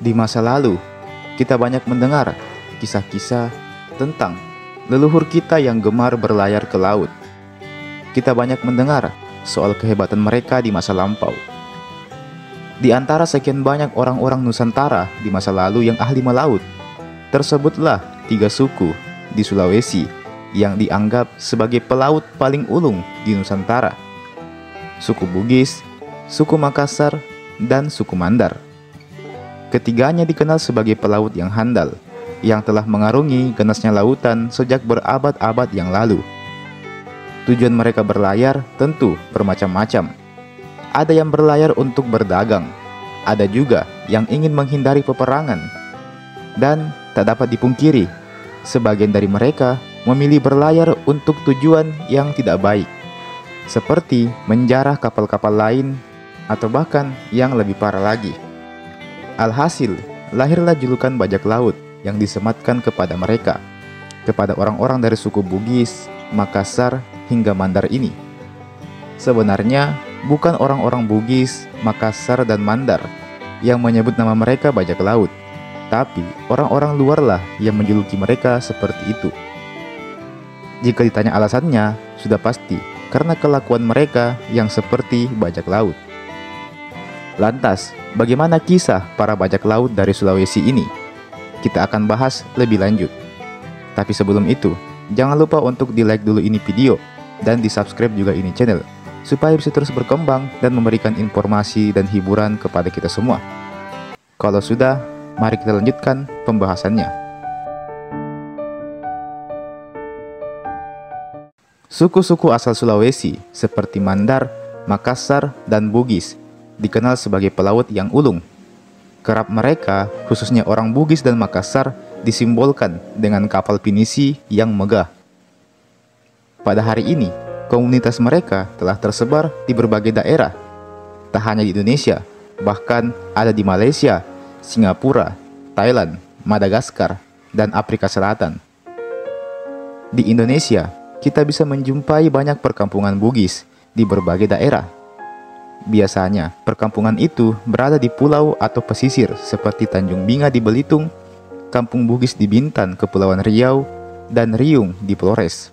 Di masa lalu, kita banyak mendengar kisah-kisah tentang leluhur kita yang gemar berlayar ke laut. Kita banyak mendengar soal kehebatan mereka di masa lampau. Di antara sekian banyak orang-orang Nusantara di masa lalu yang ahli melaut, tersebutlah 3 suku di Sulawesi yang dianggap sebagai pelaut paling ulung di Nusantara. Suku Bugis, suku Makassar, dan suku Mandar. Ketiganya dikenal sebagai pelaut yang handal, yang telah mengarungi ganasnya lautan sejak berabad-abad yang lalu. Tujuan mereka berlayar tentu bermacam-macam. Ada yang berlayar untuk berdagang, ada juga yang ingin menghindari peperangan. Dan tak dapat dipungkiri, sebagian dari mereka memilih berlayar untuk tujuan yang tidak baik, seperti menjarah kapal-kapal lain atau bahkan yang lebih parah lagi. Alhasil, lahirlah julukan bajak laut yang disematkan kepada mereka, kepada orang-orang dari suku Bugis, Makassar, hingga Mandar ini. Sebenarnya, bukan orang-orang Bugis, Makassar, dan Mandar yang menyebut nama mereka bajak laut, tapi orang-orang luarlah yang menjuluki mereka seperti itu. Jika ditanya alasannya, sudah pasti karena kelakuan mereka yang seperti bajak laut. Lantas, bagaimana kisah para bajak laut dari Sulawesi ini? Kita akan bahas lebih lanjut. Tapi sebelum itu, jangan lupa untuk di-like dulu ini video dan di-subscribe juga ini channel, supaya bisa terus berkembang dan memberikan informasi dan hiburan kepada kita semua. Kalau sudah, mari kita lanjutkan pembahasannya. Suku-suku asal Sulawesi seperti Mandar, Makassar, dan Bugis dikenal sebagai pelaut yang ulung. Kerap mereka, khususnya orang Bugis dan Makassar, disimbolkan dengan kapal pinisi yang megah. Pada hari ini, komunitas mereka telah tersebar di berbagai daerah, tak hanya di Indonesia, bahkan ada di Malaysia, Singapura, Thailand, Madagaskar, dan Afrika Selatan. Di Indonesia, kita bisa menjumpai banyak perkampungan Bugis di berbagai daerah. Biasanya, perkampungan itu berada di pulau atau pesisir seperti Tanjung Binga di Belitung, Kampung Bugis di Bintan, Kepulauan Riau, dan Riung di Flores.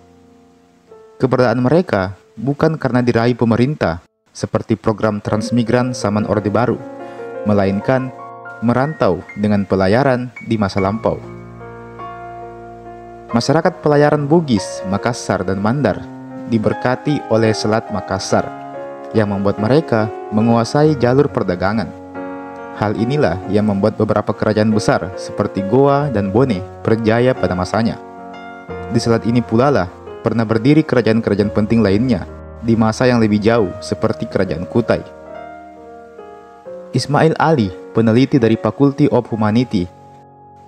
Keberadaan mereka bukan karena diraih pemerintah seperti program transmigran zaman Orde Baru, melainkan merantau dengan pelayaran di masa lampau. Masyarakat pelayaran Bugis, Makassar, dan Mandar diberkati oleh Selat Makassar yang membuat mereka menguasai jalur perdagangan. Hal inilah yang membuat beberapa kerajaan besar seperti Goa dan Bone berjaya pada masanya. Di selat ini pula lah pernah berdiri kerajaan-kerajaan penting lainnya di masa yang lebih jauh seperti Kerajaan Kutai. Ismail Ali, peneliti dari Faculty of Humanity,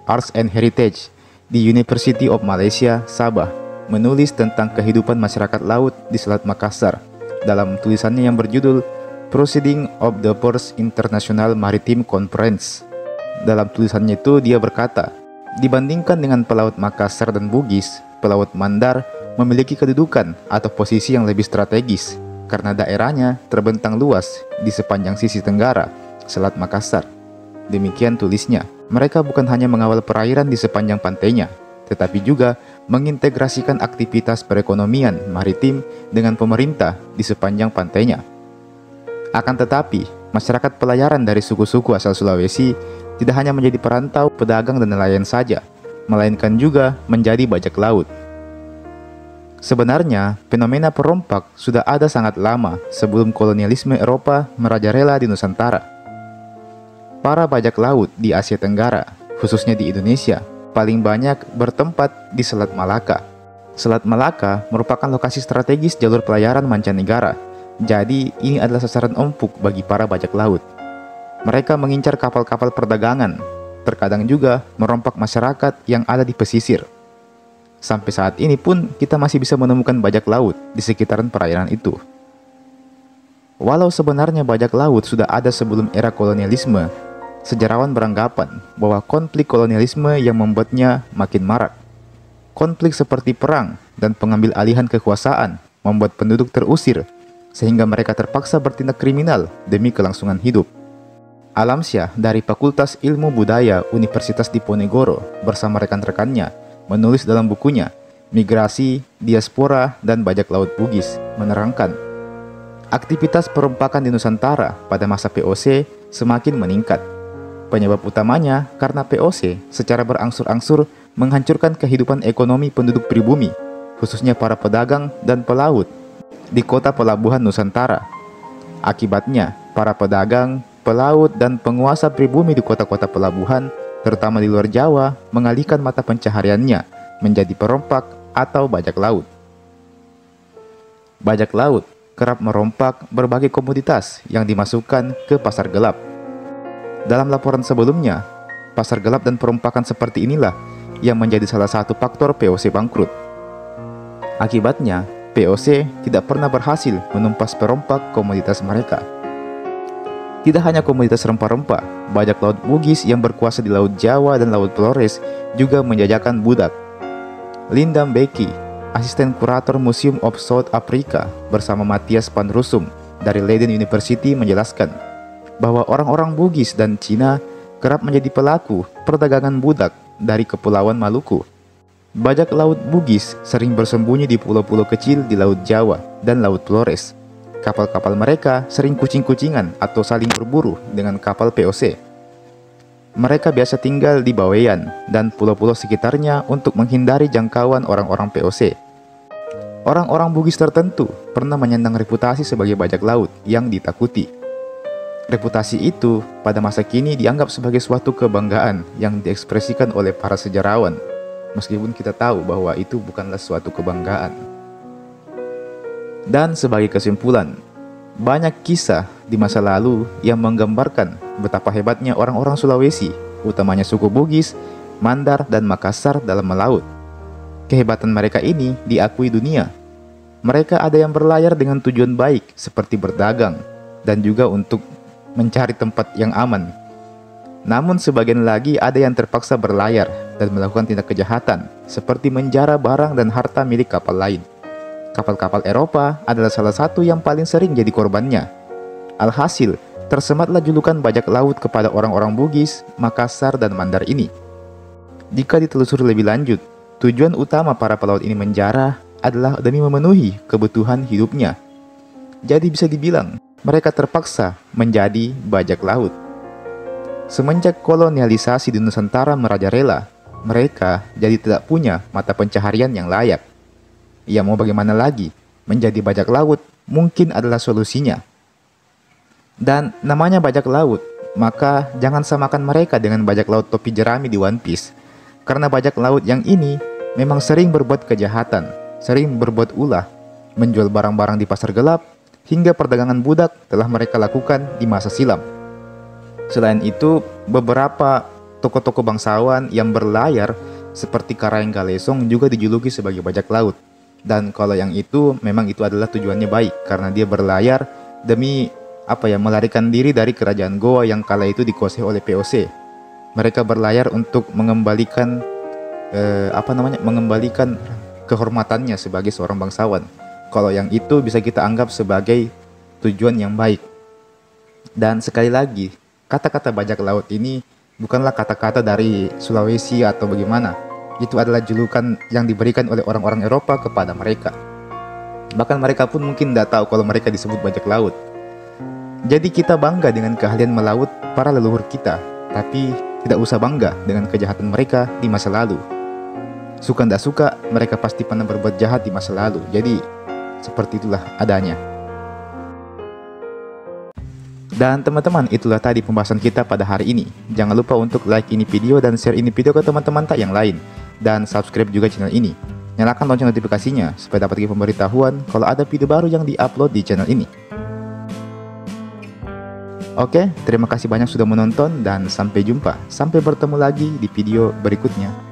Arts and Heritage di University of Malaysia, Sabah, menulis tentang kehidupan masyarakat laut di Selat Makassar dalam tulisannya yang berjudul Proceeding of the First International Maritime Conference. Dalam tulisannya itu dia berkata, dibandingkan dengan pelaut Makassar dan Bugis, pelaut Mandar memiliki kedudukan atau posisi yang lebih strategis karena daerahnya terbentang luas di sepanjang sisi tenggara Selat Makassar. Demikian tulisnya, mereka bukan hanya mengawal perairan di sepanjang pantainya, tetapi juga mengintegrasikan aktivitas perekonomian maritim dengan pemerintah di sepanjang pantainya. Akan tetapi, masyarakat pelayaran dari suku-suku asal Sulawesi tidak hanya menjadi perantau, pedagang, dan nelayan saja, melainkan juga menjadi bajak laut. Sebenarnya, fenomena perompak sudah ada sangat lama sebelum kolonialisme Eropa merajalela di Nusantara. Para bajak laut di Asia Tenggara, khususnya di Indonesia, paling banyak bertempat di Selat Malaka. Selat Malaka merupakan lokasi strategis jalur pelayaran mancanegara, jadi ini adalah sasaran empuk bagi para bajak laut. Mereka mengincar kapal-kapal perdagangan, terkadang juga merompak masyarakat yang ada di pesisir. Sampai saat ini pun kita masih bisa menemukan bajak laut di sekitaran perairan itu. Walau sebenarnya bajak laut sudah ada sebelum era kolonialisme, sejarawan beranggapan bahwa konflik kolonialisme yang membuatnya makin marak. Konflik seperti perang dan pengambil alihan kekuasaan membuat penduduk terusir, sehingga mereka terpaksa bertindak kriminal demi kelangsungan hidup. Alamsyah dari Fakultas Ilmu Budaya Universitas Diponegoro bersama rekan-rekannya menulis dalam bukunya Migrasi, Diaspora, dan Bajak Laut Bugis menerangkan aktivitas perompakan di Nusantara pada masa VOC semakin meningkat. Penyebab utamanya karena VOC secara berangsur-angsur menghancurkan kehidupan ekonomi penduduk pribumi, khususnya para pedagang dan pelaut di kota pelabuhan Nusantara. Akibatnya, para pedagang, pelaut, dan penguasa pribumi di kota-kota pelabuhan, terutama di luar Jawa, mengalihkan mata pencahariannya menjadi perompak atau bajak laut. Bajak laut kerap merompak berbagai komoditas yang dimasukkan ke pasar gelap. Dalam laporan sebelumnya, pasar gelap dan perompakan seperti inilah yang menjadi salah satu faktor VOC bangkrut. Akibatnya, VOC tidak pernah berhasil menumpas perompak komoditas mereka. Tidak hanya komoditas rempah-rempah, bajak laut Bugis yang berkuasa di Laut Jawa dan Laut Flores juga menjajakan budak. Linda Mbeki, asisten kurator Museum of South Africa bersama Matthias van Rossum dari Leiden University menjelaskan bahwa orang-orang Bugis dan Cina kerap menjadi pelaku perdagangan budak dari Kepulauan Maluku. Bajak laut Bugis sering bersembunyi di pulau-pulau kecil di Laut Jawa dan Laut Flores. Kapal-kapal mereka sering kucing-kucingan atau saling berburu dengan kapal VOC. Mereka biasa tinggal di Bawean dan pulau-pulau sekitarnya untuk menghindari jangkauan orang-orang VOC. Orang-orang Bugis tertentu pernah menyandang reputasi sebagai bajak laut yang ditakuti. Reputasi itu pada masa kini dianggap sebagai suatu kebanggaan yang diekspresikan oleh para sejarawan, meskipun kita tahu bahwa itu bukanlah suatu kebanggaan. Dan sebagai kesimpulan, banyak kisah di masa lalu yang menggambarkan betapa hebatnya orang-orang Sulawesi, utamanya suku Bugis, Mandar, dan Makassar dalam melaut. Kehebatan mereka ini diakui dunia. Mereka ada yang berlayar dengan tujuan baik seperti berdagang dan juga untuk mencari tempat yang aman. Namun sebagian lagi ada yang terpaksa berlayar dan melakukan tindak kejahatan seperti menjara barang dan harta milik kapal lain. Kapal-kapal Eropa adalah salah satu yang paling sering jadi korbannya. Alhasil, tersematlah julukan bajak laut kepada orang-orang Bugis, Makassar, dan Mandar ini. Jika ditelusuri lebih lanjut, tujuan utama para pelaut ini menjara adalah demi memenuhi kebutuhan hidupnya. Jadi bisa dibilang, mereka terpaksa menjadi bajak laut. Semenjak kolonialisasi di Nusantara merajalela, mereka jadi tidak punya mata pencaharian yang layak. Ya mau bagaimana lagi, menjadi bajak laut mungkin adalah solusinya. Dan namanya bajak laut, maka jangan samakan mereka dengan bajak laut topi jerami di One Piece. Karena bajak laut yang ini memang sering berbuat kejahatan, sering berbuat ulah, menjual barang-barang di pasar gelap, hingga perdagangan budak telah mereka lakukan di masa silam. Selain itu, beberapa tokoh-tokoh bangsawan yang berlayar seperti Karaeng Galesong juga dijuluki sebagai bajak laut. Dan kalau yang itu memang itu adalah tujuannya baik karena dia berlayar demi melarikan diri dari kerajaan Goa yang kala itu dikuasai oleh VOC. Mereka berlayar untuk mengembalikan mengembalikan kehormatannya sebagai seorang bangsawan. Kalau yang itu bisa kita anggap sebagai tujuan yang baik. Dan sekali lagi, kata-kata bajak laut ini bukanlah kata-kata dari Sulawesi atau bagaimana. Itu adalah julukan yang diberikan oleh orang-orang Eropa kepada mereka. Bahkan mereka pun mungkin tidak tahu kalau mereka disebut bajak laut. Jadi kita bangga dengan keahlian melaut para leluhur kita, tapi tidak usah bangga dengan kejahatan mereka di masa lalu. Suka tidak suka, mereka pasti pernah berbuat jahat di masa lalu. Jadi seperti itulah adanya. Dan teman-teman, itulah tadi pembahasan kita pada hari ini. Jangan lupa untuk like ini video dan share ini video ke teman-teman tak yang lain. Dan subscribe juga channel ini. Nyalakan lonceng notifikasinya supaya dapat pemberitahuan kalau ada video baru yang diupload di channel ini. Oke, terima kasih banyak sudah menonton dan sampai jumpa. Sampai bertemu lagi di video berikutnya.